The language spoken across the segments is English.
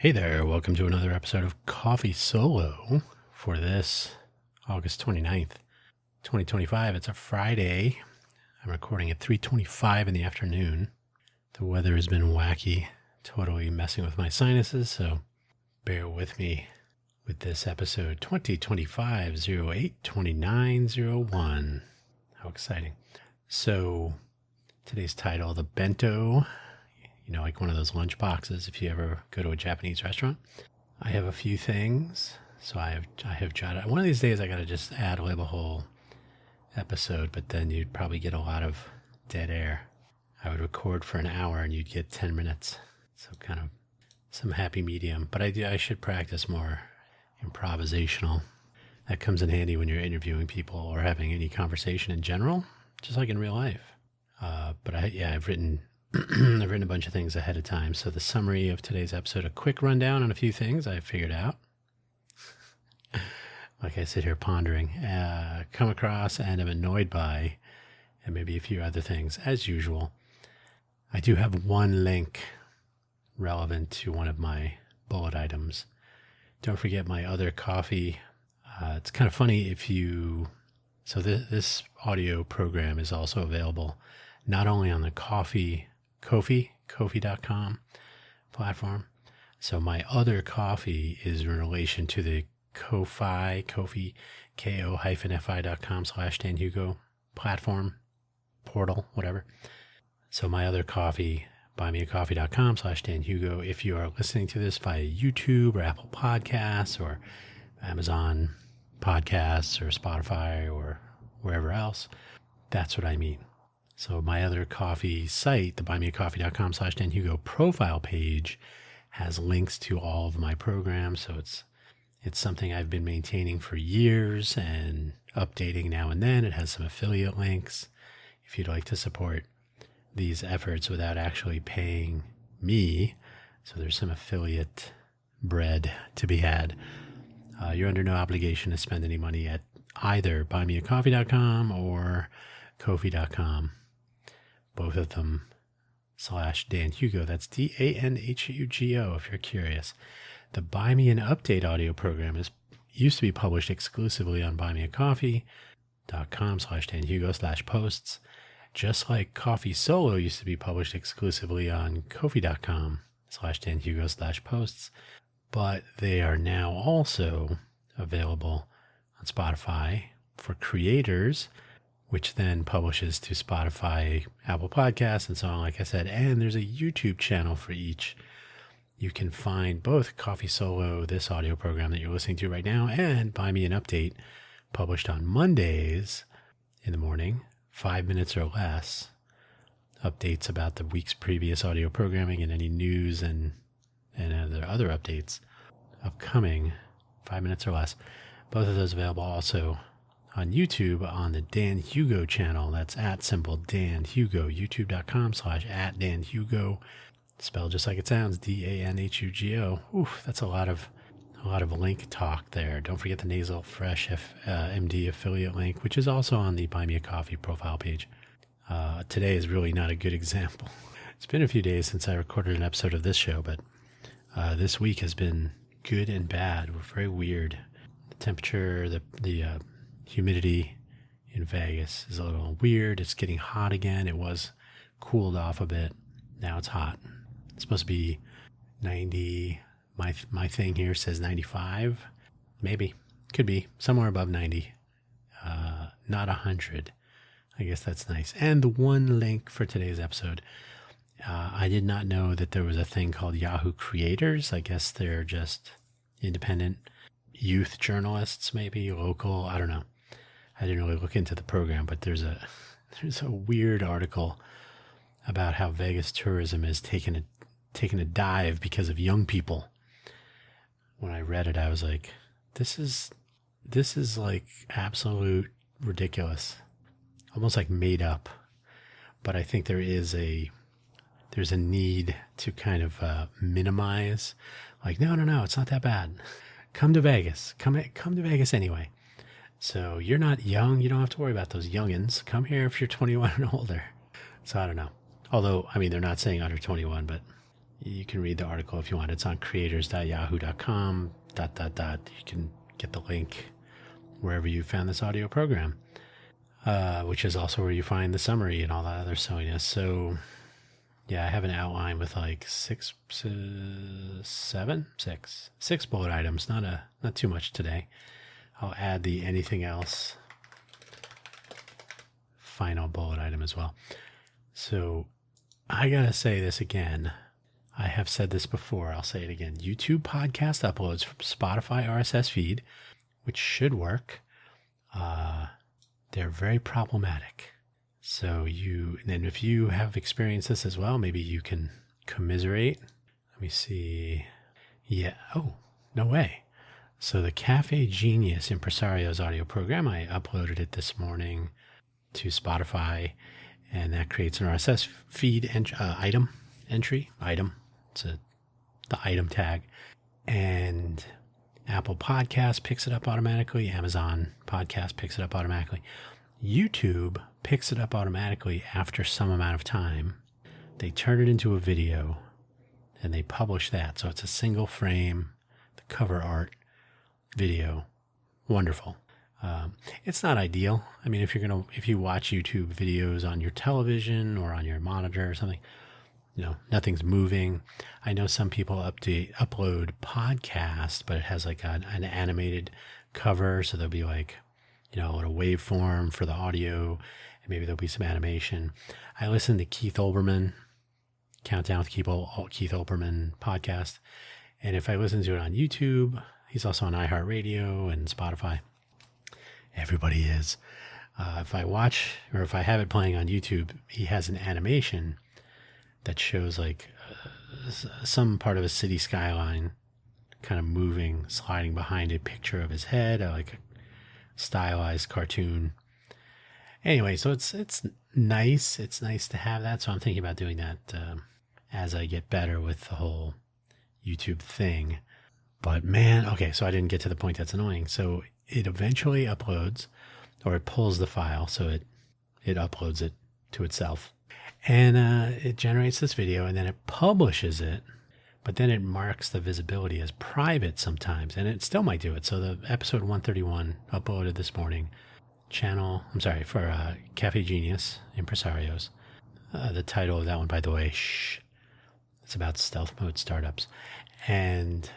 Hey there, welcome to another episode of Coffee Solo for this August 29th, 2025. It's a Friday. I'm recording at 3:25 in the afternoon. The weather has been wacky, totally messing with my sinuses, so bear with me with this episode 2025-08-2901. How exciting. So today's title, the Bento, like one of those lunch boxes if you ever go to a Japanese restaurant. I have a few things, so I have jotted. One of these days I got to just ad-lib a whole episode, but then you'd probably get a lot of dead air. I would record for an hour and you'd get 10 minutes. So kind of some happy medium, but I should practice more improvisational. That comes in handy when you're interviewing people or having any conversation in general, just like in real life. But I've written I've written a bunch of things ahead of time. So the summary of today's episode, a quick rundown on a few things I figured out. Like I sit here pondering, come across and am annoyed by, and maybe a few other things as usual. I do have one link relevant to one of my bullet items. Don't forget my other coffee. It's kind of funny so this audio program is also available not only on the Ko-fi.com platform. So my other coffee is in relation to the Ko-fi, ko-fi.com/Dan Hugo platform, portal, whatever. So my other coffee, buymeacoffee.com/Dan Hugo. If you are listening to this via YouTube or Apple Podcasts or Amazon Podcasts or Spotify or wherever else, that's what I mean. So my other coffee site, the buymeacoffee.com/Dan Hugo profile page, has links to all of my programs. So it's something I've been maintaining for years and updating now and then. It has some affiliate links if you'd like to support these efforts without actually paying me. So there's some affiliate bread to be had. You're under no obligation to spend any money at either buymeacoffee.com or ko-fi.com. Both of them /Dan Hugo. That's DANHUGO if you're curious. The Buy Me an Update audio program used to be published exclusively on buymeacoffee.com/Dan Hugo/posts, just like Coffee Solo used to be published exclusively on ko-fi.com/Dan Hugo/posts, but they are now also available on Spotify for creators, which then publishes to Spotify, Apple Podcasts, and so on, like I said. And there's a YouTube channel for each. You can find both Coffee Solo, this audio program that you're listening to right now, and Buy Me an Update, published on Mondays in the morning, 5 minutes or less. Updates about the week's previous audio programming and any news and other updates upcoming, 5 minutes or less. Both of those available also on YouTube on the Dan Hugo channel. That's @Dan Hugo, youtube.com/Dan Hugo, spelled just like it sounds, DANHUGO. Oof, that's a lot of link talk there. Don't forget the Nasal Fresh MD affiliate link, which is also on the Buy Me a Coffee profile page. Today is really not a good example. It's been a few days since I recorded an episode of this show, but this week has been good and bad. We're very weird. The temperature, the humidity in Vegas is a little weird. It's getting hot again. It was cooled off a bit. Now it's hot. It's supposed to be 90. My thing here says 95. Maybe. Could be somewhere above 90. Not 100. I guess that's nice. And the one link for today's episode. I did not know that there was a thing called Yahoo Creators. I guess they're just independent youth journalists, maybe local. I don't know. I didn't really look into the program, but there's a weird article about how Vegas tourism is taking a dive because of young people. When I read it, I was like, this is like absolute ridiculous, almost like made up. But I think there's a need to kind of minimize, like, no, it's not that bad. Come to Vegas. Come to Vegas anyway. So you're not young. You don't have to worry about those youngins. Come here if you're 21 and older. So I don't know. Although, I mean, they're not saying under 21, but You can read the article if you want. It's on creators.yahoo.com, ... You can get the link wherever you found this audio program, which is also where you find the summary and all that other silliness. So, yeah, I have an outline with like six bullet items. Not too much today. I'll add the anything else final bullet item as well. So I gotta say this again. I have said this before. I'll say it again. YouTube podcast uploads from Spotify RSS feed, which should work. They're very problematic. So and if you have experienced this as well, maybe you can commiserate. Let me see. Yeah. Oh, no way. So the Cafe Genius Impresario's audio program, I uploaded it this morning to Spotify, and that creates an RSS feed item. It's the item tag, and Apple Podcast picks it up automatically. Amazon Podcast picks it up automatically. YouTube picks it up automatically after some amount of time. They turn it into a video, and they publish that. So it's a single frame, the cover art video. Wonderful. It's not ideal. I mean, if you watch YouTube videos on your television or on your monitor or something, nothing's moving. I know some people upload podcasts, but it has like an animated cover. So there'll be like, a waveform for the audio, and maybe there'll be some animation. I listen to Keith Olbermann, Countdown with Keith Olbermann podcast. And if I listen to it on YouTube, he's also on iHeartRadio and Spotify. Everybody is. If I have it playing on YouTube, he has an animation that shows like some part of a city skyline kind of moving, sliding behind a picture of his head, like a stylized cartoon. Anyway, so it's nice. It's nice to have that. So I'm thinking about doing that as I get better with the whole YouTube thing. But man, okay, so I didn't get to the point that's annoying. So it eventually uploads, or it pulls the file, so it uploads it to itself. And it generates this video, and then it publishes it, but then it marks the visibility as private sometimes, and it still might do it. So the episode 131 uploaded this morning, for Cafe Genius Impresarios. The title of that one, by the way, it's about stealth mode startups. And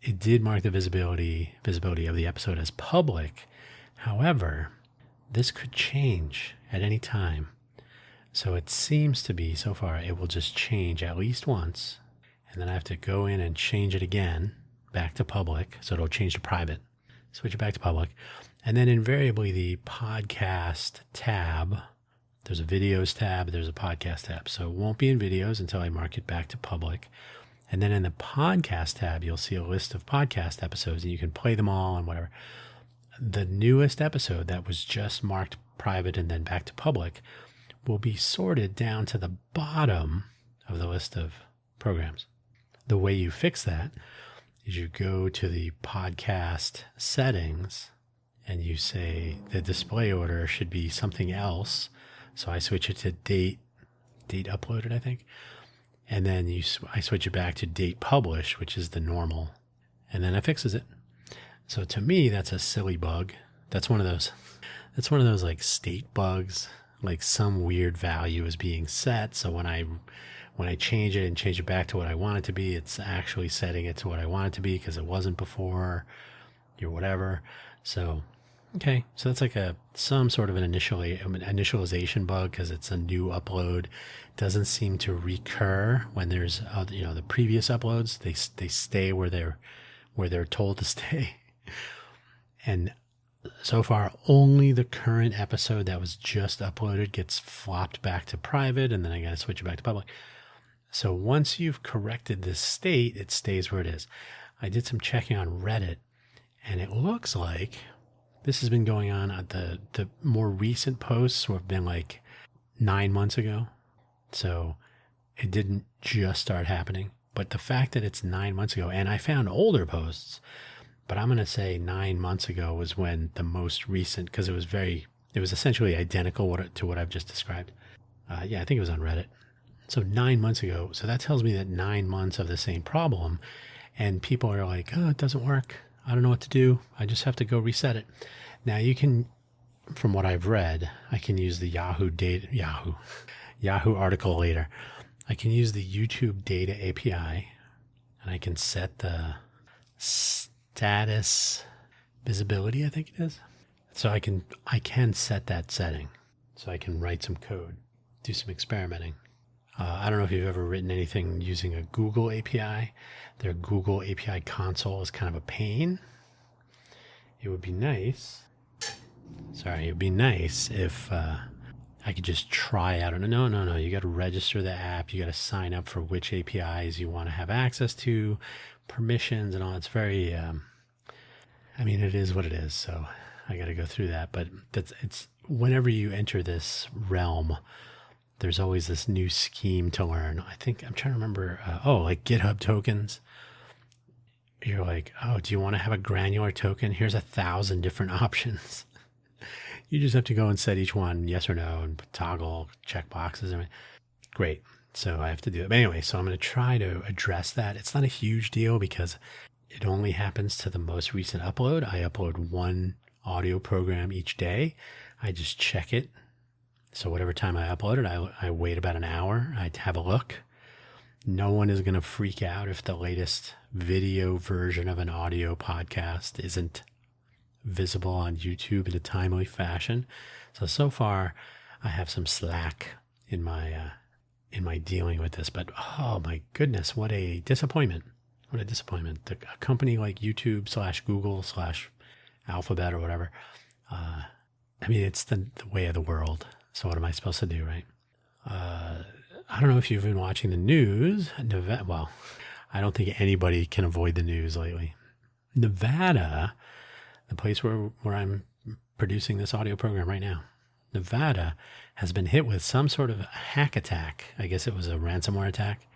it did mark the visibility of the episode as public. However, this could change at any time. So it seems to be, so far, it will just change at least once. And then I have to go in and change it again back to public. So it'll change to private, switch it back to public. And then invariably the podcast tab, there's a videos tab, there's a podcast tab. So it won't be in videos until I mark it back to public. And then in the podcast tab, you'll see a list of podcast episodes, and you can play them all and whatever. The newest episode that was just marked private and then back to public will be sorted down to the bottom of the list of programs. The way you fix that is you go to the podcast settings and you say the display order should be something else. So I switch it to date uploaded, I think. And then I switch it back to date published, which is the normal. And then it fixes it. So to me, that's a silly bug. That's one of those like state bugs, like some weird value is being set. So when I change it and change it back to what I want it to be, it's actually setting it to what I want it to be because it wasn't before or whatever. So, okay. So that's like some sort of an initialization bug because it's a new upload. Doesn't seem to recur when there's, the previous uploads, they stay where they're told to stay. And so far, only the current episode that was just uploaded gets flopped back to private, and then I got to switch it back to public. So once you've corrected this state, it stays where it is. I did some checking on Reddit, and it looks like this has been going on at the more recent posts have been like 9 months ago. So it didn't just start happening. But the fact that it's 9 months ago, and I found older posts, but I'm going to say 9 months ago was when the most recent, because it was essentially identical to what I've just described. I think it was on Reddit. So 9 months ago, so that tells me that 9 months of the same problem, and people are like, oh, it doesn't work. I don't know what to do. I just have to go reset it. Now you can, from what I've read, I can use the Yahoo article later. I can use the YouTube data API, and I can set the status visibility, I think it is. So I can set that setting. So I can write some code, do some experimenting. I don't know if you've ever written anything using a Google API. Their Google API console is kind of a pain. It would be nice. Sorry, it would be nice if I could just try out. No. You got to register the app. You got to sign up for which APIs you want to have access to, permissions and all. It's very, it is what it is. So I got to go through that. But it's whenever you enter this realm, there's always this new scheme to learn. I think I'm trying to remember. Like GitHub tokens. You're like, oh, do you want to have a granular token? Here's 1,000 different options. You just have to go and set each one yes or no and toggle check boxes. Great. So I have to do it. But anyway, so I'm going to try to address that. It's not a huge deal because it only happens to the most recent upload. I upload one audio program each day. I just check it. So whatever time I upload it, I wait about an hour. I have a look. No one is going to freak out if the latest video version of an audio podcast isn't visible on YouTube in a timely fashion. So far, I have some slack in my dealing with this. But oh my goodness, what a disappointment! What a disappointment! A company like YouTube / Google / Alphabet or whatever. It's the way of the world. So what am I supposed to do, right? I don't know if you've been watching the news. Well, I don't think anybody can avoid the news lately. Nevada, the place where I'm producing this audio program right now, Nevada has been hit with some sort of hack attack. I guess it was a ransomware attack.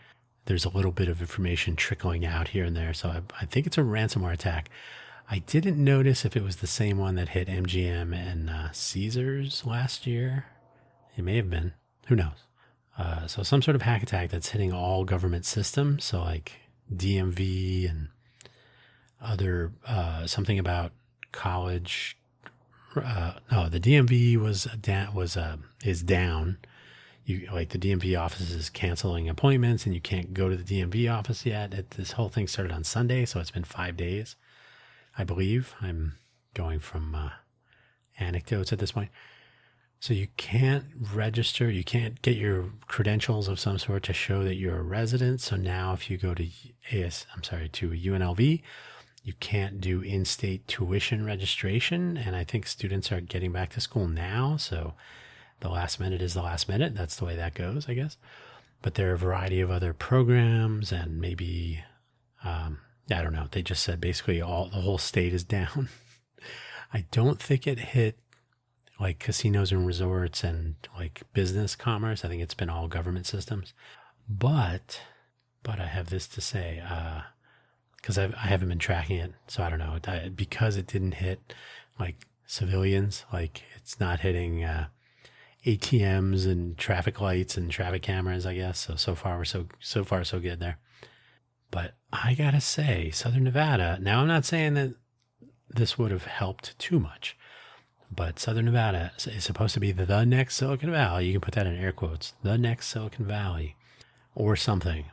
There's a little bit of information trickling out here and there. So I think it's a ransomware attack. I didn't notice if it was the same one that hit MGM and Caesars last year. It may have been. Who knows? So some sort of hack attack that's hitting all government systems. So like DMV and other, something about college. The DMV is down. The DMV office is canceling appointments and you can't go to the DMV office yet. This whole thing started on Sunday. So it's been 5 days, I believe. I'm going from anecdotes at this point. So you can't register, you can't get your credentials of some sort to show that you're a resident. So now if you go to UNLV, you can't do in-state tuition registration. And I think students are getting back to school now. So the last minute is the last minute. That's the way that goes, I guess. But there are a variety of other programs and maybe, I don't know. They just said basically the whole state is down. I don't think it hit like casinos and resorts and like business commerce. I think it's been all government systems. But I have this to say, because I haven't been tracking it. So I don't know. Because it didn't hit like civilians, like it's not hitting ATMs and traffic lights and traffic cameras, I guess. So far so good there. But I gotta say, Southern Nevada, now I'm not saying that this would have helped too much, but Southern Nevada is supposed to be the next Silicon Valley. You can put that in air quotes, the next Silicon Valley or something.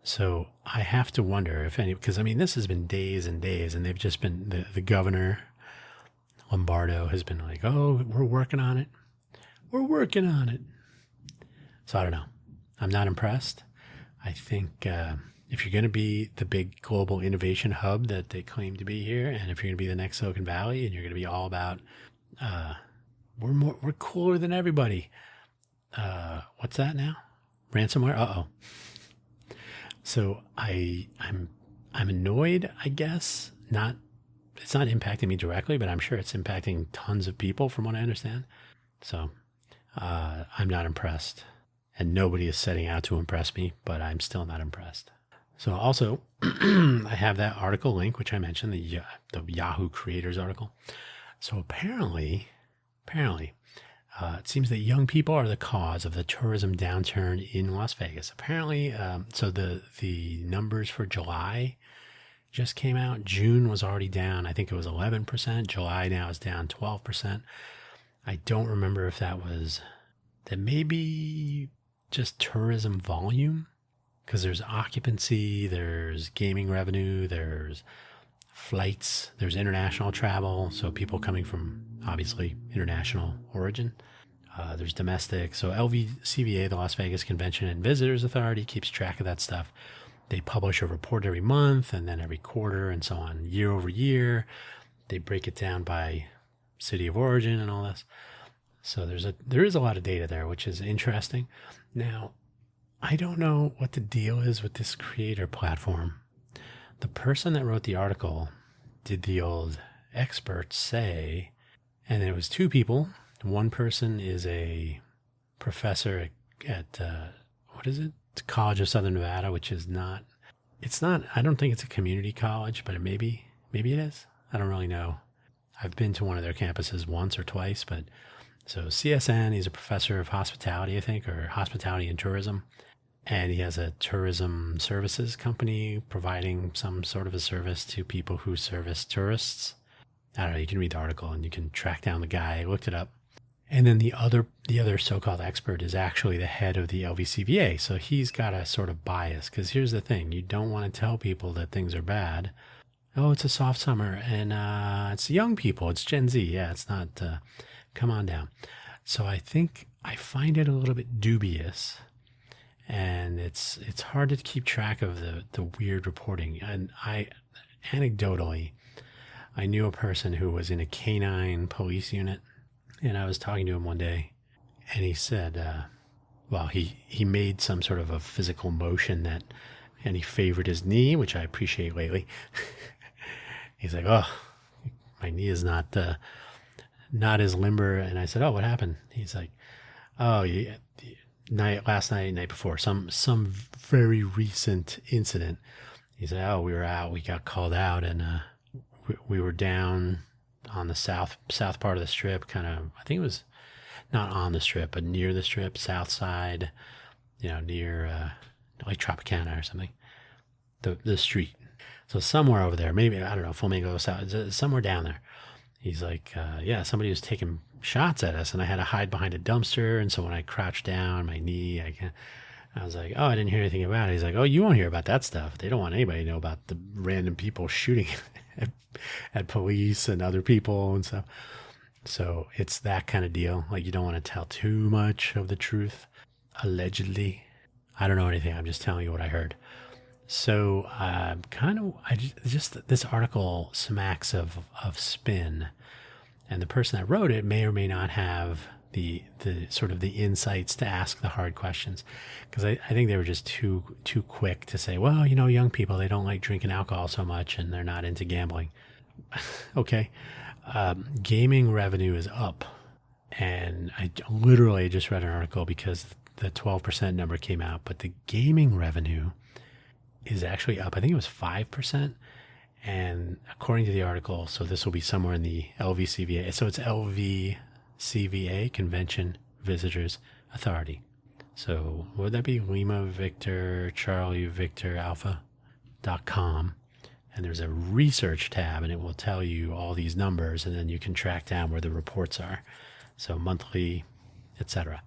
So I have to wonder if because this has been days and days and they've just been, the governor, Lombardo, has been like, oh, we're working on it. We're working on it. So I don't know. I'm not impressed. I think if you're going to be the big global innovation hub that they claim to be here, and if you're going to be the next Silicon Valley and you're going to be all about, we're cooler than everybody. What's that now? Ransomware? Uh-oh. So I'm annoyed, I guess. It's not impacting me directly, but I'm sure it's impacting tons of people from what I understand. So I'm not impressed, and nobody is setting out to impress me, but I'm still not impressed. So also, I have that article link, which I mentioned, the Yahoo creators article. So apparently, It seems that young people are the cause of the tourism downturn in Las Vegas. Apparently, so the numbers for July just came out. June was already down. I think it was 11%. July now is down 12%. I don't remember if that maybe just tourism volume, because there's occupancy, there's gaming revenue, there's flights, there's international travel. So people coming from obviously international origin. There's domestic. So LVCVA, the Las Vegas Convention and Visitors Authority, keeps track of that stuff. They publish a report every month and then every quarter and so on, year over year. They break it down by city of origin and all this. So there is a lot of data there, which is interesting. Now, I don't know what the deal is with this creator platform. The person that wrote the article did the old experts say, and it was two people. One person is a professor at what is it? College of Southern Nevada, which is not, I don't think it's a community college, but maybe it is. I don't really know. I've been to one of their campuses once or twice, but so CSN, he's a professor of hospitality, I think, or hospitality and tourism. And he has a tourism services company providing some sort of a service to people who service tourists. I don't know, you can read the article and you can track down the guy. I looked it up. And then the other so-called expert is actually the head of the LVCVA. So he's got a sort of bias, because here's the thing. You don't want to tell people that things are bad. Oh, it's a soft summer and it's young people. It's Gen Z. Yeah, it's not, come on down. So I think I find it a little bit dubious, and it's hard to keep track of the weird reporting. And anecdotally, I knew a person who was in a canine police unit. And I was talking to him one day, and he said, he made some sort of a physical motion and he favored his knee, which I appreciate lately. He's like, oh, my knee is not as limber. And I said, oh, what happened? He's like, oh, yeah, last night before, some very recent incident. He said, oh, we were out, we got called out, and we were down on the south part of the strip, kind of, I think it was not on the strip, but near the strip, south side, near like Tropicana or something, the street. So somewhere over there, maybe, I don't know, Flamingo South, somewhere down there. He's like, somebody was taking shots at us, and I had to hide behind a dumpster. And so when I crouched down, my knee, I was like, oh, I didn't hear anything about it. He's like, oh, you won't hear about that stuff. They don't want anybody to know about the random people shooting at police and other people and stuff. So it's that kind of deal. Like, you don't want to tell too much of the truth, allegedly. I don't know anything. I'm just telling you what I heard. So this article smacks of spin, and the person that wrote it may or may not have the sort of the insights to ask the hard questions, because I think they were just too quick to say, well, young people, they don't like drinking alcohol so much and they're not into gambling. Okay. Gaming revenue is up, and I literally just read an article because the 12% number came out, but the gaming revenue is actually up. I think it was 5%. And according to the article, so this will be somewhere in the LVCVA. So it's LVCVA, Convention Visitors Authority. So would that be Lima Victor Charlie Victor Alpha.com? And there's a research tab, and it will tell you all these numbers, and then you can track down where the reports are. So monthly, etc.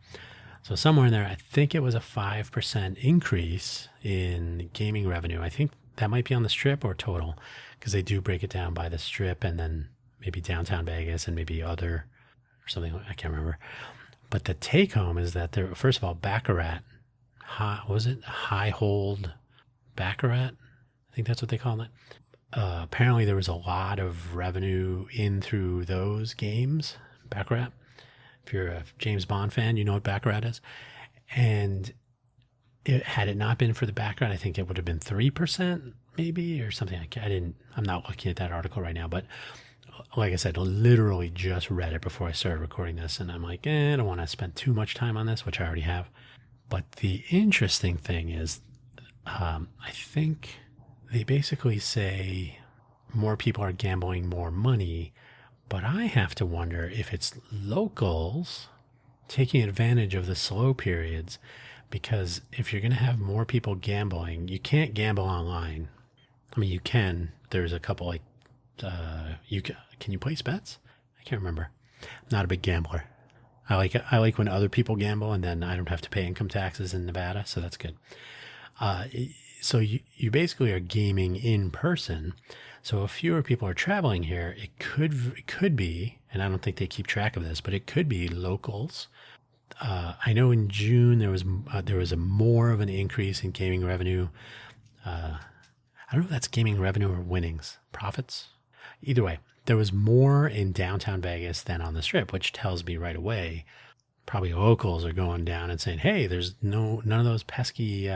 So somewhere in there, I think it was a 5% increase in gaming revenue. I think that might be on the strip or total, because they do break it down by the strip and then maybe downtown Vegas and maybe other or something. I can't remember. But the take home is that there, first of all, Baccarat, high hold Baccarat? I think that's what they call it. Apparently there was a lot of revenue in through those games, Baccarat. If you're a James Bond fan, you know what Baccarat is. And had it not been for the Baccarat, I think it would have been 3% maybe or something. I'm not looking at that article right now, but like I said, literally just read it before I started recording this. And I'm like, I don't want to spend too much time on this, which I already have. But the interesting thing is, I think they basically say more people are gambling more money, but I have to wonder if it's locals taking advantage of the slow periods, because if you're going to have more people gambling, you can't gamble online. I mean, you can. There's a couple like can you place bets? I can't remember. I'm not a big gambler. I like when other people gamble, and then I don't have to pay income taxes in Nevada, so that's good. So you basically are gaming in person. So if fewer people are traveling here, it could be, and I don't think they keep track of this, but it could be locals. I know in June there was a more of an increase in gaming revenue. I don't know if that's gaming revenue or winnings, profits. Either way, there was more in downtown Vegas than on the Strip, which tells me right away probably locals are going down and saying, "Hey, there's none of those pesky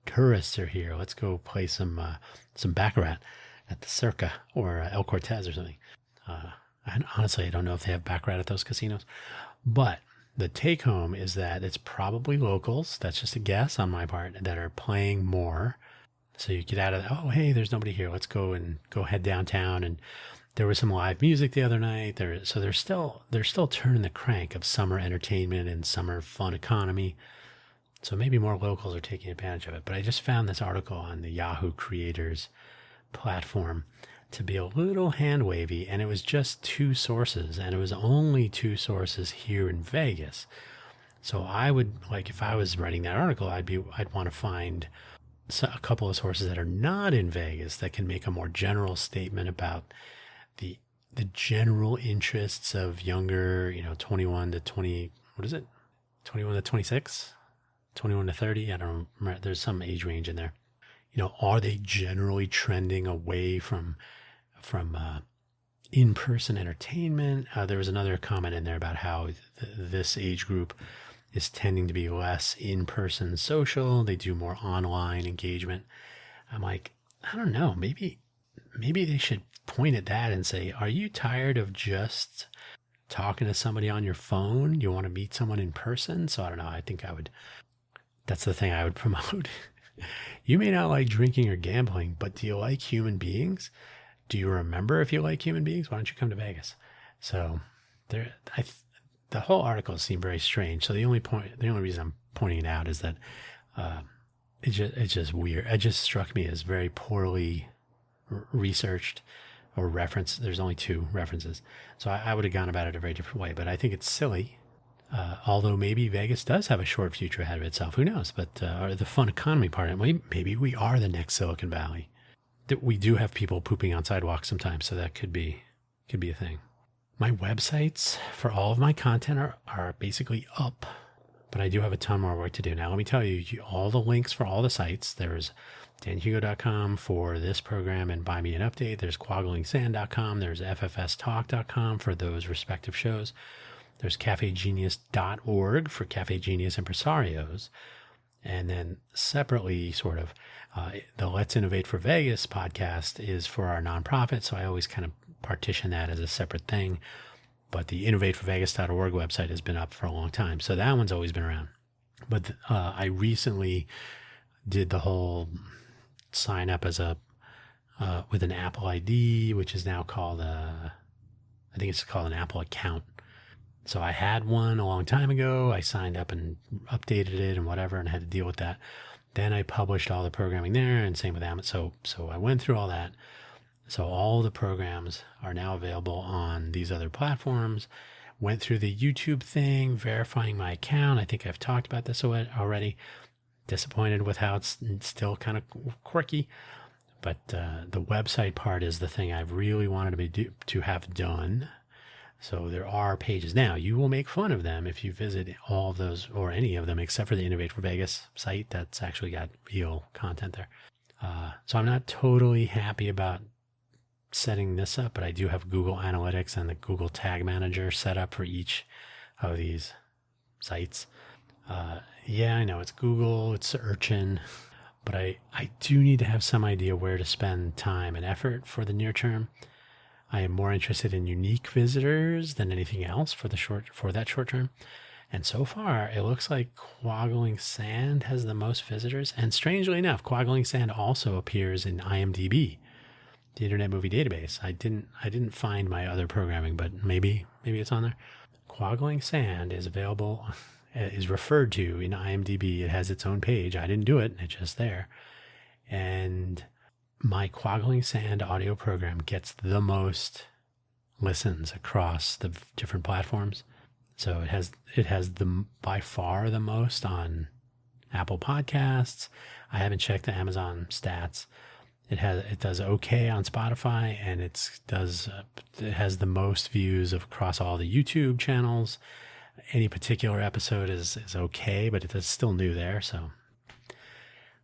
tourists are here. Let's go play some baccarat at the Circa or El Cortez or something." And honestly, I don't know if they have baccarat at those casinos, but the take home is that it's probably locals. That's just a guess on my part, that are playing more. So you get out of that. Oh, hey, there's nobody here. Let's go head downtown. And there was some live music the other night. So they're still turning the crank of summer entertainment and summer fun economy. So maybe more locals are taking advantage of it. But I just found this article on the Yahoo Creators platform to be a little hand wavy, and it was just two sources, and it was only two sources here in Vegas. So I would, like, if I was writing that article, I'd want to find a couple of sources that are not in Vegas that can make a more general statement about the general interests of younger, 21 to 20, what is it? 21 to 26, 21 to 30. I don't remember. There's some age range in there. Are they generally trending away from in-person entertainment? There was another comment in there about how this age group is tending to be less in-person social. They do more online engagement. I'm like, I don't know. Maybe they should point at that and say, are you tired of just talking to somebody on your phone? You want to meet someone in person? So I don't know. I think that's the thing I would promote. You may not like drinking or gambling, but do you like human beings? Do you remember if you like human beings? Why don't you come to Vegas? So the whole article seemed very strange. So the only reason I'm pointing it out is that it's just weird. It just struck me as very poorly researched or referenced. There's only two references. So I would have gone about it a very different way, but I think it's silly. Although maybe Vegas does have a short future ahead of itself. Who knows? But the fun economy part, maybe we are the next Silicon Valley. That we do have people pooping on sidewalks sometimes, so that could be a thing. My websites for all of my content are basically up, but I do have a ton more work to do. Now, let me tell you, all the links for all the sites. There's danhugo.com for this program and Buy Me an Update. There's quaggling.sand.com. There's ffstalk.com for those respective shows. There's cafegenius.org for Cafe Genius Impresarios. And then separately, sort of, the Let's Innovate for Vegas podcast is for our nonprofit. So I always kind of partition that as a separate thing. But the innovateforvegas.org website has been up for a long time. So that one's always been around. But I recently did the whole sign up as with an Apple ID, which is now called I think it's called an Apple account. So I had one a long time ago. I signed up and updated it and whatever, and had to deal with that. Then I published all the programming there, and same with Amazon. So I went through all that. So all the programs are now available on these other platforms. Went through the YouTube thing, verifying my account. I think I've talked about this already. Disappointed with how it's still kind of quirky. But the website part is the thing I've really wanted to have done. So there are pages. Now, you will make fun of them if you visit all of those, or any of them, except for the Innovate for Vegas site. That's actually got real content there. So I'm not totally happy about setting this up, but I do have Google Analytics and the Google Tag Manager set up for each of these sites. Yeah, I know it's Google, it's Urchin, but I do need to have some idea where to spend time and effort for the near term. I am more interested in unique visitors than anything else for that short term. And so far, it looks like Quaggling Sand has the most visitors. And strangely enough, Quaggling Sand also appears in IMDb, the Internet Movie Database. I didn't find my other programming, but maybe it's on there. Quaggling Sand is available, is referred to in IMDb. It has its own page. I didn't do it, it's just there. And my Quaggling Sand audio program gets the most listens across the different platforms. So it has the by far the most on Apple Podcasts. I haven't checked the Amazon stats. It does okay on Spotify, and it has the most views across all the YouTube channels. Any particular episode is okay, but it's still new there. So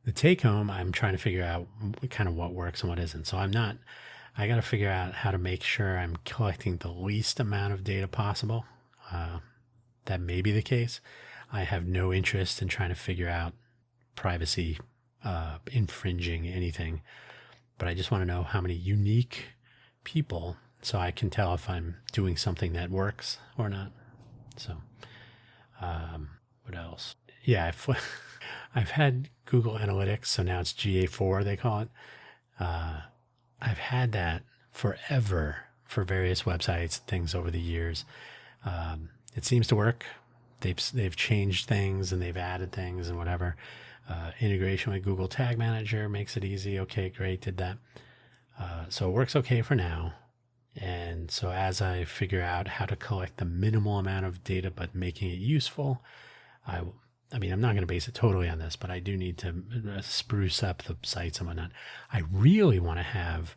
the take home, I'm trying to figure out kind of what works and what isn't. So I got to figure out how to make sure I'm collecting the least amount of data possible. That may be the case. I have no interest in trying to figure out privacy infringing anything, but I just want to know how many unique people so I can tell if I'm doing something that works or not. So, what else? Yeah, I've had Google Analytics, so now it's GA4, they call it. I've had that forever for various websites, things over the years. It seems to work. They've changed things and they've added things and whatever. Integration with Google Tag Manager makes it easy. Okay, great, did that. So it works okay for now. And so as I figure out how to collect the minimal amount of data but making it useful, I mean, I'm not going to base it totally on this, but I do need to spruce up the sites and whatnot. I really want to have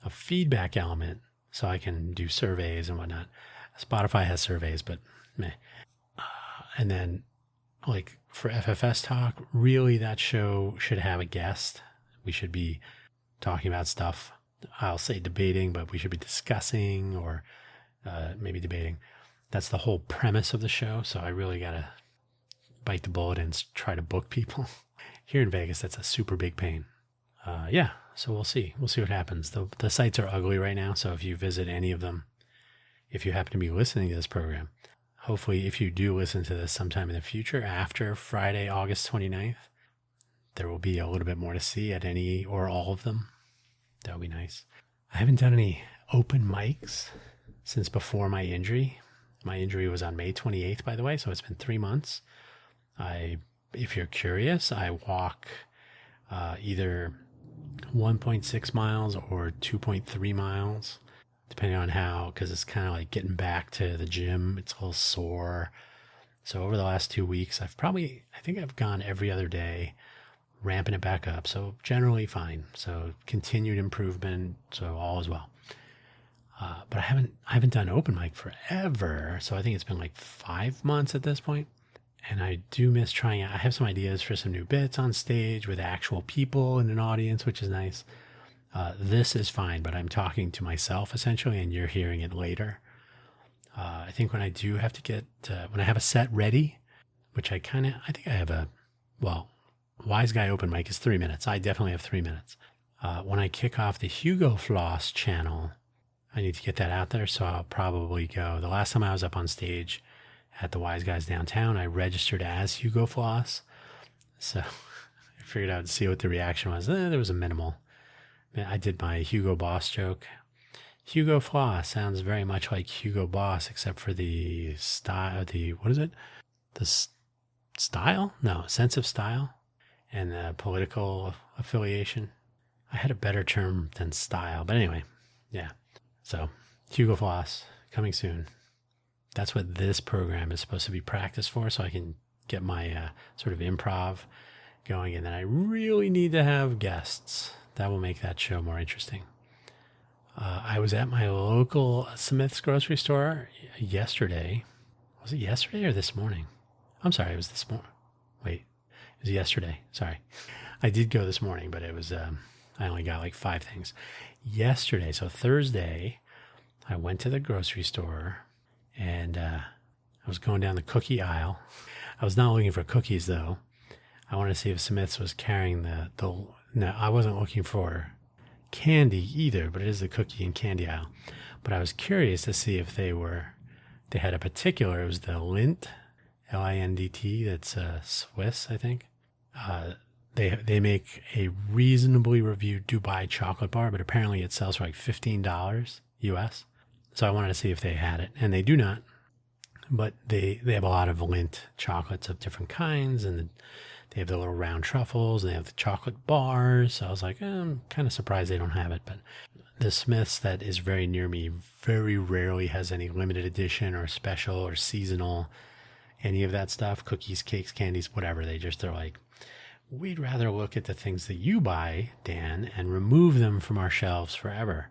a feedback element so I can do surveys and whatnot. Spotify has surveys, but meh. And then, like for FFS Talk, really that show should have a guest. We should be talking about stuff. I'll say debating, but we should be discussing or maybe debating. That's the whole premise of the show. So I really got to bite the bullet and try to book people. Here in Vegas, that's a super big pain. Yeah, so we'll see. We'll see what happens. The sites are ugly right now, so if you visit any of them, if you happen to be listening to this program, hopefully if you do listen to this sometime in the future, after Friday, August 29th, there will be a little bit more to see at any or all of them. That would be nice. I haven't done any open mics since before my injury. My injury was on May 28th, by the way, so it's been 3 months. If you're curious, I walk either 1.6 miles or 2.3 miles, depending on how, because it's kind of like getting back to the gym. It's a little sore. So over the last 2 weeks, I think I've gone every other day, ramping it back up. So generally fine. So continued improvement. So all is well. But I haven't done open mic forever. So I think it's been like 5 months at this point. And I do miss trying out. I have some ideas for some new bits on stage with actual people in an audience, which is nice. This is fine, but I'm talking to myself essentially, and you're hearing it later. I think when I do have to get, when I have a set ready, which I think I have Wise Guy Open Mic is 3 minutes. I definitely have 3 minutes. When I kick off the Hugo Floss channel, I need to get that out there. So I'll probably go. The last time I was up on stage at the Wise Guys downtown, I registered as Hugo Floss. So I figured I would see what the reaction was. There was a minimal. I did my Hugo Boss joke. Hugo Floss sounds very much like Hugo Boss, except for the style, what is it? The style? No, sense of style and the political affiliation. I had a better term than style, but anyway, yeah. So Hugo Floss coming soon. That's what this program is supposed to be practice for, so I can get my sort of improv going. And then I really need to have guests. That will make that show more interesting. I was at my local Smith's grocery store yesterday. Was it yesterday or this morning? I'm sorry, it was this morning. Wait, it was yesterday. Sorry. I did go this morning, but it was, I only got like 5 things. Yesterday, so Thursday, I went to the grocery store and I was going down the cookie aisle. I was not looking for cookies though. I wanted to see if Smith's was carrying no, I wasn't looking for candy either, but it is the cookie and candy aisle. But I was curious to see if they had a particular, it was the Lindt, Lindt, that's Swiss, I think. They make a reasonably reviewed Dubai chocolate bar, but apparently it sells for like $15 US. So I wanted to see if they had it, and they do not. but they have a lot of Lindt chocolates of different kinds, and they have the little round truffles, and they have the chocolate bars. So I was like, I'm kind of surprised they don't have it. But the Smiths that is very near me very rarely has any limited edition or special or seasonal, any of that stuff, cookies, cakes, candies, whatever. They're like, we'd rather look at the things that you buy, Dan, and remove them from our shelves forever.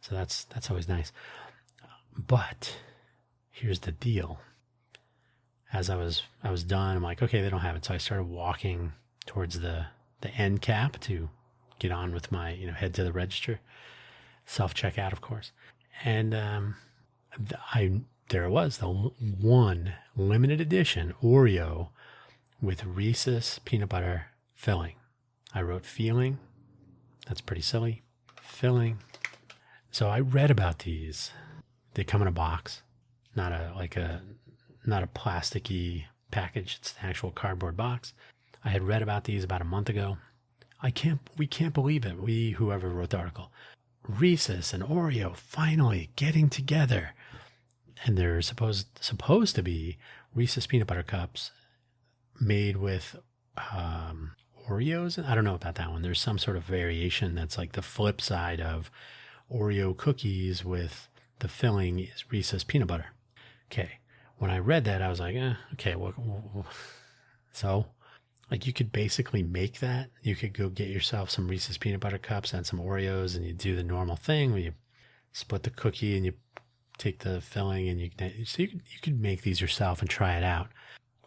So that's always nice. But here's the deal. As I was done, I'm like, okay, they don't have it. So I started walking towards the end cap to get on with my, head to the register, self-checkout, of course. And there it was, the one limited edition Oreo with Reese's peanut butter filling. I wrote feeling. That's pretty silly. Filling. So I read about these. They come in a box, not a plasticky package. It's an actual cardboard box. I had read about these about a month ago. We can't believe it. Whoever wrote the article, Reese's and Oreo finally getting together. And they're supposed to be Reese's peanut butter cups made with Oreos. I don't know about that one. There's some sort of variation that's like the flip side of Oreo cookies with the filling is Reese's peanut butter. Okay. When I read that, I was like, okay, well, so like you could basically make that. You could go get yourself some Reese's peanut butter cups and some Oreos, and you do the normal thing where you split the cookie and you take the filling, and you could make these yourself and try it out,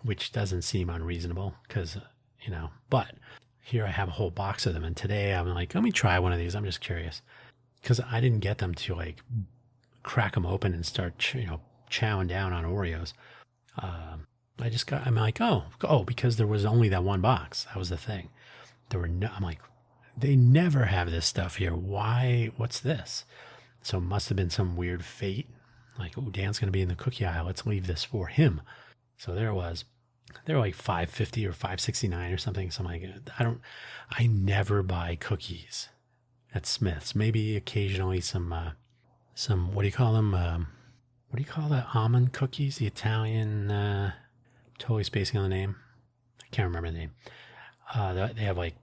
which doesn't seem unreasonable because, but here I have a whole box of them. And today I'm like, let me try one of these. I'm just curious because I didn't get them to like crack them open and start, chowing down on Oreos. I'm like, oh, because there was only that one box. That was the thing. I'm like, they never have this stuff here. Why? What's this? So it must have been some weird fate. Like, oh, Dan's going to be in the cookie aisle. Let's leave this for him. So there it was. They were like $5.50 or $5.69 or something. So I'm like, I never buy cookies at Smith's. Maybe occasionally some, what do you call them? What do you call the almond cookies? The Italian, totally spacing on the name. I can't remember the name. They have like,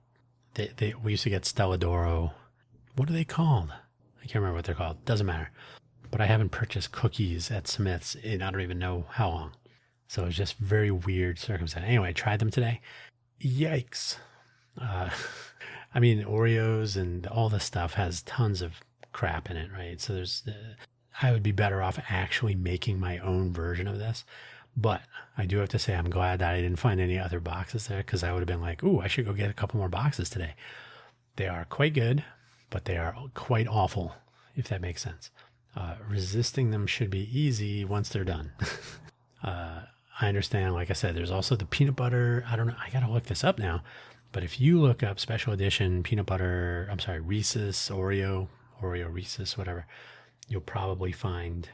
we used to get Stella d'Oro. What are they called? I can't remember what they're called. Doesn't matter. But I haven't purchased cookies at Smith's in I don't even know how long. So it was just very weird circumstance. Anyway, I tried them today. Yikes. I mean, Oreos and all this stuff has tons of crap in it, right? So I would be better off actually making my own version of this. But I do have to say I'm glad that I didn't find any other boxes there because I would have been like, ooh, I should go get a couple more boxes today. They are quite good, but they are quite awful, if that makes sense. Resisting them should be easy once they're done. I understand, like I said, there's also the peanut butter. I don't know. I got to look this up now. But if you look up special edition peanut butter, Reese's, Oreo Reese's, whatever, you'll probably find,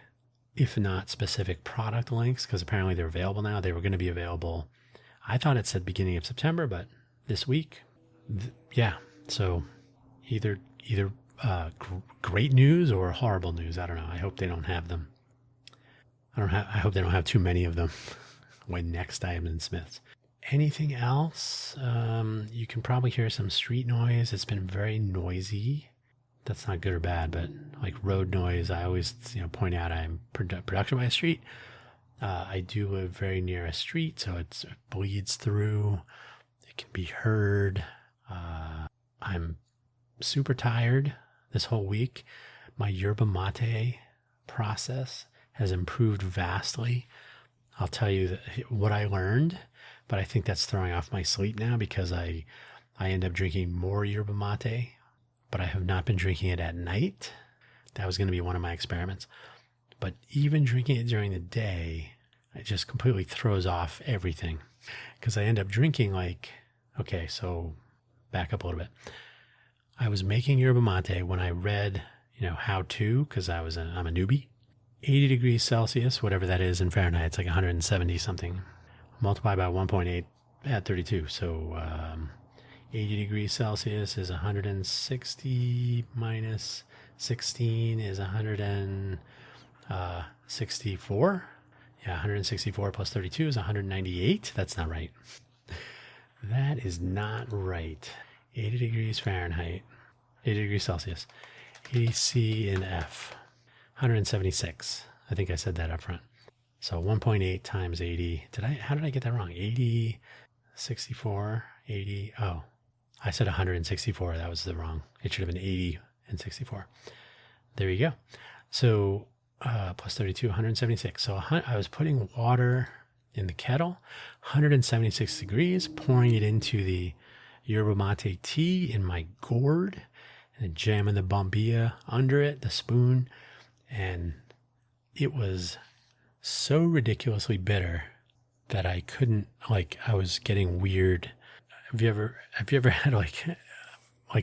if not specific product links, because apparently they're available now. They were going to be available. I thought it said beginning of September, but this week, yeah. So either great news or horrible news. I don't know. I hope they don't have them. I hope they don't have too many of them when next I am in Smith's. Anything else? You can probably hear some street noise. It's been very noisy. That's not good or bad, but like road noise, I always point out I'm production by a street. I do live very near a street, so it bleeds through. It can be heard. I'm super tired this whole week. My yerba mate process has improved vastly. I'll tell you what I learned, but I think that's throwing off my sleep now because I end up drinking more yerba mate, but I have not been drinking it at night. That was going to be one of my experiments. But even drinking it during the day, it just completely throws off everything because I end up drinking okay, so back up a little bit. I was making yerba mate when I read, how to, because I'm a newbie. 80 degrees Celsius, whatever that is in Fahrenheit, it's like 170 something. Multiply by 1.8 at 32. So 80 degrees Celsius is 160 minus 16 is 164. Yeah, 164 plus 32 is 198. That's not right. That is not right. 80 degrees Fahrenheit, 80 degrees Celsius, 80 C in F, 176. I think I said that up front. So 1.8 times 80. How did I get that wrong? 80, 64, 80. Oh, I said 164. That was the wrong. It should have been 80 and 64. There you go. So plus 32, 176. So I was putting water in the kettle, 176 degrees, pouring it into the yerba mate tea in my gourd, and jamming the bombilla under it, the spoon, and it was so ridiculously bitter that I couldn't, like, I was getting weird. Have you ever had like I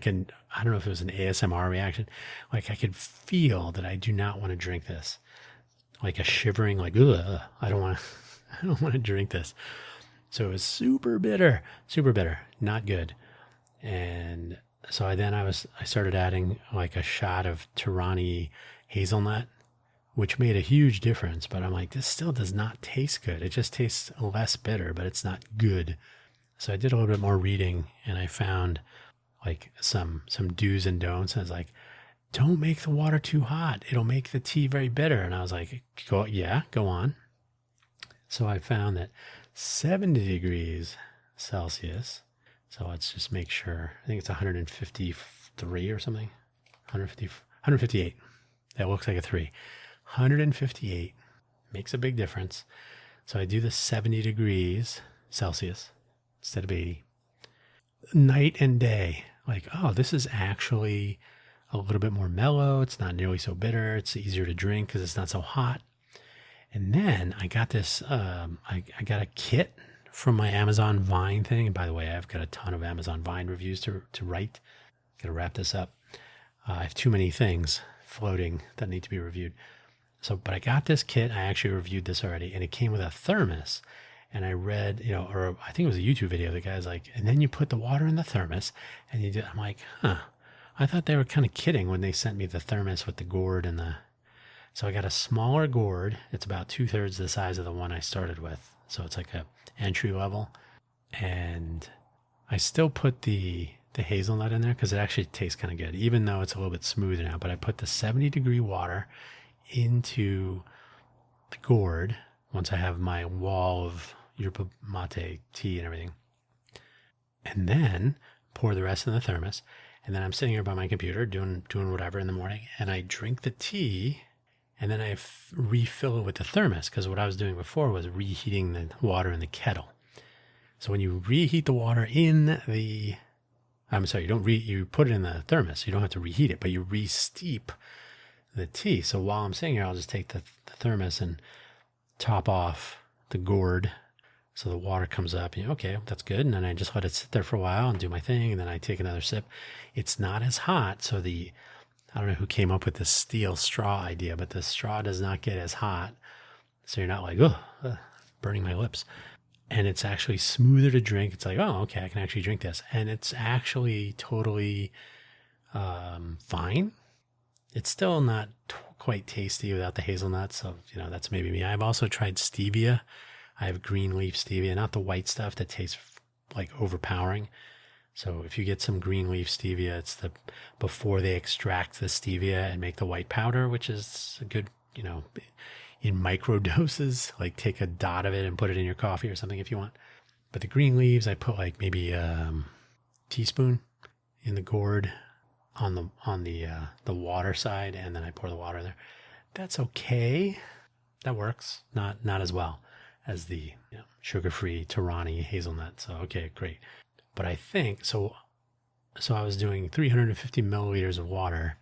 don't know if it was an ASMR reaction. Like, I could feel that I do not want to drink this. Like a shivering, like, ugh, I don't want to drink this. So it was super bitter, not good. And so I started adding like a shot of Tirani hazelnut, which made a huge difference. But I'm like, this still does not taste good. It just tastes less bitter, but it's not good. So I did a little bit more reading, and I found like some do's and don'ts. And I was like, don't make the water too hot. It'll make the tea very bitter. And I was like, go on. So I found that 70 degrees Celsius. So let's just make sure. I think it's 153 or something. 158. That looks like a 3. 158 makes a big difference. So I do the 70 degrees Celsius instead of 80. Night and day. Like, oh, this is actually a little bit more mellow. It's not nearly so bitter. It's easier to drink because it's not so hot. And then I got this, I got a kit from my Amazon Vine thing. And by the way, I've got a ton of Amazon Vine reviews to write. Got to wrap this up. I have too many things floating that need to be reviewed. But I got this kit. I actually reviewed this already, and it came with a thermos. And I read, or I think it was a YouTube video. The guy's like, and then you put the water in the thermos, and you do. I'm like, huh. I thought they were kind of kidding when they sent me the thermos with the gourd and the. So I got a smaller gourd. It's about 2/3 the size of the one I started with. So it's like a entry level, and I still put the hazelnut in there because it actually tastes kind of good, even though it's a little bit smoother now. But I put the 70-degree water into the gourd once I have my wall of yerba mate tea and everything, and then pour the rest in the thermos. And then I'm sitting here by my computer doing whatever in the morning, and I drink the tea, and then I refill it with the thermos, because what I was doing before was reheating the water in the kettle. So when you reheat the water in the, you put it in the thermos. You don't have to reheat it, but you re-steep the tea. So while I'm sitting here, I'll just take the thermos and top off the gourd. So the water comes up, and okay, that's good. And then I just let it sit there for a while and do my thing. And then I take another sip. It's not as hot. So I don't know who came up with this steel straw idea, but the straw does not get as hot. So you're not like, burning my lips. And it's actually smoother to drink. It's like, oh, okay, I can actually drink this. And it's actually totally fine. It's still not quite tasty without the hazelnuts. So, that's maybe me. I've also tried stevia. I have green leaf stevia, not the white stuff that tastes like overpowering. So if you get some green leaf stevia, it's before they extract the stevia and make the white powder, which is a good, in micro doses, like take a dot of it and put it in your coffee or something if you want. But the green leaves, I put like maybe a teaspoon in the gourd on the water side, and then I pour the water in there. That's okay. That works. Not as well as the sugar-free Tirani hazelnut. So, okay, great. But I think, so I was doing 350 milliliters of water,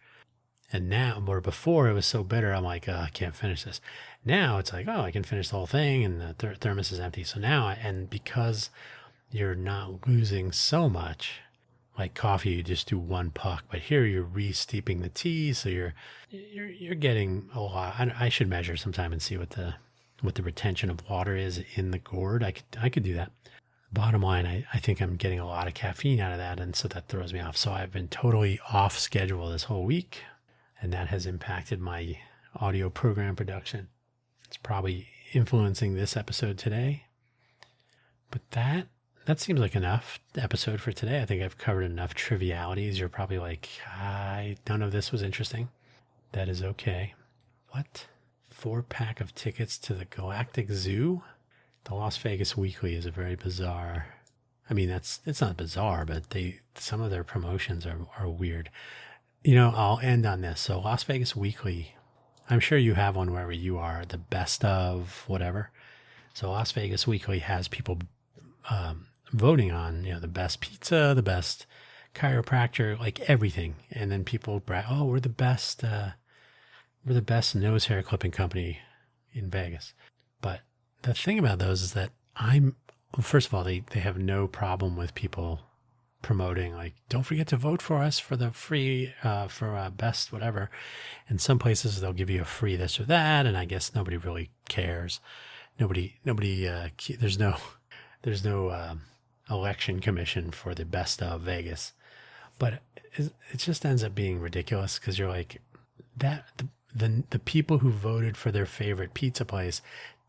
and now, or before it was so bitter, I'm like, I can't finish this. Now it's like, I can finish the whole thing, and the thermos is empty. So now, and because you're not losing so much, like coffee, you just do one puck, but here you're re-steeping the tea, so you're getting a lot. I should measure sometime and see what the retention of water is in the gourd. I could do that. Bottom line, I think I'm getting a lot of caffeine out of that, and so that throws me off. So I've been totally off schedule this whole week, and that has impacted my audio program production. It's probably influencing this episode today. But that seems like enough episode for today. I think I've covered enough trivialities. You're probably like, I don't know if this was interesting. That is okay. What? 4-pack of tickets to the Galactic Zoo? The Las Vegas Weekly is a very bizarre. I mean, it's not bizarre, but some of their promotions are weird. I'll end on this. So Las Vegas Weekly, I'm sure you have one wherever you are, the best of whatever. So Las Vegas Weekly has people voting on, the best pizza, the best chiropractor, like everything. And then people brag, oh, we're the best nose hair clipping company in Vegas. But the thing about those is that first of all, they have no problem with people promoting, like, don't forget to vote for us for the free, for best whatever. And some places they'll give you a free this or that. And I guess nobody really cares. There's no election commission for the best of Vegas. But it just ends up being ridiculous because you're like, the people who voted for their favorite pizza place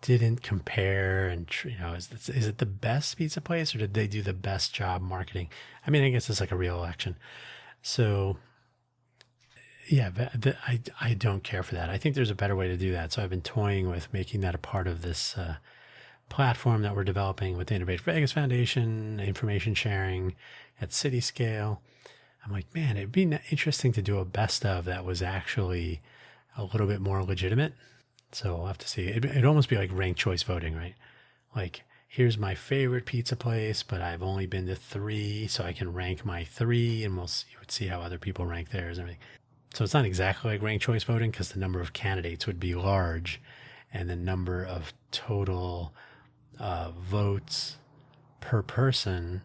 didn't compare and, is it the best pizza place or did they do the best job marketing? I mean, I guess it's like a real election. So yeah, I don't care for that. I think there's a better way to do that. So I've been toying with making that a part of this platform that we're developing with the Innovate Vegas Foundation, information sharing at city scale. I'm like, man, it'd be interesting to do a best of that was actually a little bit more legitimate. So we'll have to see. It'd almost be like ranked choice voting, right? Like, here's my favorite pizza place, but I've only been to 3, so I can rank my 3, and you would see how other people rank theirs and everything. So it's not exactly like ranked choice voting because the number of candidates would be large, and the number of total votes per person.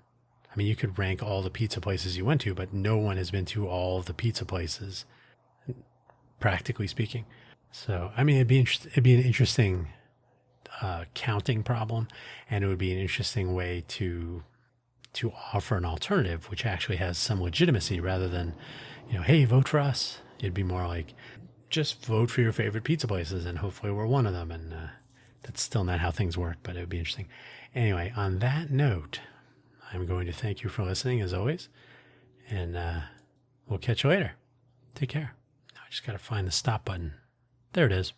I mean, you could rank all the pizza places you went to, but no one has been to all of the pizza places, practically speaking. So, I mean, it'd be an interesting counting problem, and it would be an interesting way to offer an alternative which actually has some legitimacy rather than, hey, vote for us. It'd be more like, just vote for your favorite pizza places and hopefully we're one of them. And that's still not how things work, but it would be interesting. Anyway, on that note, I'm going to thank you for listening as always, and we'll catch you later. Take care. I just got to find the stop button. There it is.